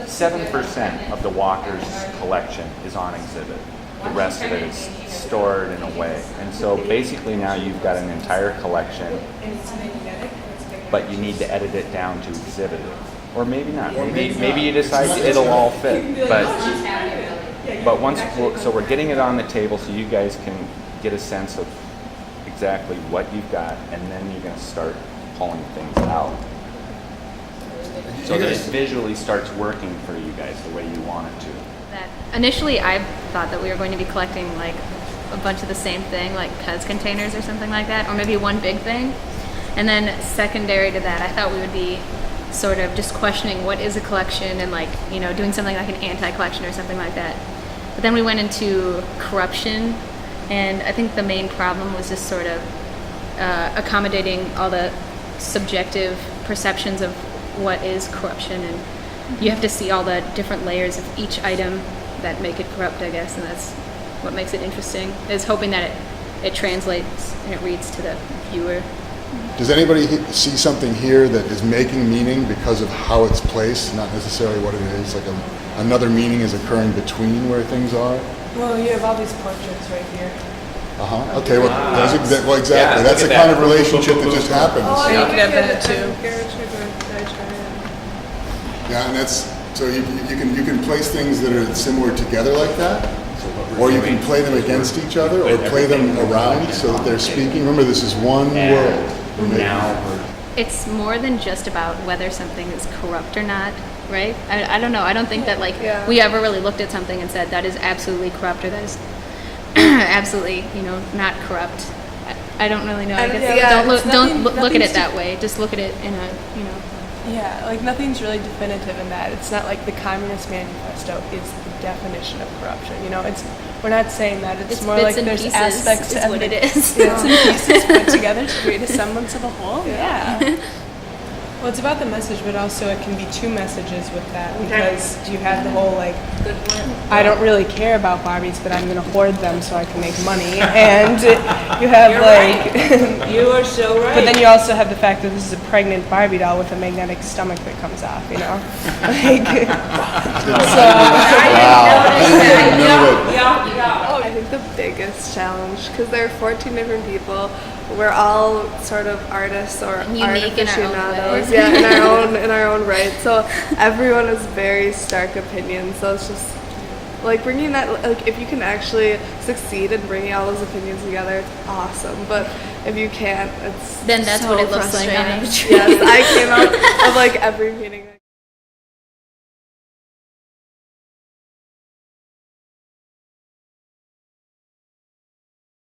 7% of the walker's collection is on exhibit. The rest of it is stored in a way. And so basically now you've got an entire collection, but you need to edit it down to exhibit it. Or maybe not. Maybe you decide it'll all fit. But so we're getting it on the table so you guys can get a sense of exactly what you've got, and then you're going to start pulling things out. So that it visually starts working for you guys the way you want it to. Initially, I thought that we were going to be collecting like a bunch of the same thing, like Pez containers or something like that, or maybe one big thing. And then secondary to that, I thought we would be sort of just questioning what is a collection and like, you know, doing something like an anti-collection or something like that. But then we went into corruption, and I think the main problem was just sort of accommodating all the subjective perceptions of what is corruption, and you have to see all the different layers of each item that make it corrupt, I guess, and that's what makes it interesting, is hoping that it translates and it reads to the viewer. Does anybody see something here that is making meaning because of how it's placed, not necessarily what it is? Like another meaning is occurring between where things are? Well, you have all these portraits right here. Okay, well, exactly. That's the kind of relationship that just happens. Oh, you could have that too. Yeah, and that's, so you can place things that are similar together like that, or you can play them against each other, or play them around so that they're speaking. Remember, this is one world. It's more than just about whether something is corrupt or not, right? I don't know. I don't think that we ever really looked at something and said that is absolutely corrupt or that is absolutely, not corrupt. I don't really know. I guess don't look at it that way. Just look at it in a, Yeah, like nothing's really definitive in that. It's not like the Communist Manifesto is the definition of corruption. We're not saying that. It's more like there's pieces, aspects to what it is. Bits and pieces put together to create a semblance of a whole. Yeah. Well, it's about the message, but also it can be two messages with that, because you have the whole I don't really care about Barbies, but I'm going to hoard them so I can make money, and you have you are so right. But then you also have the fact that this is a pregnant Barbie doll with a magnetic stomach that comes off, I think the biggest challenge, because there are 14 different people, we're all sort of artists or art aficionados, in our own right. So everyone has very stark opinions. So it's just bringing that, if you can actually succeed in bringing all those opinions together, it's awesome. But if you can't, it's then that's so what it looks like on a Yes, I came out of every meeting.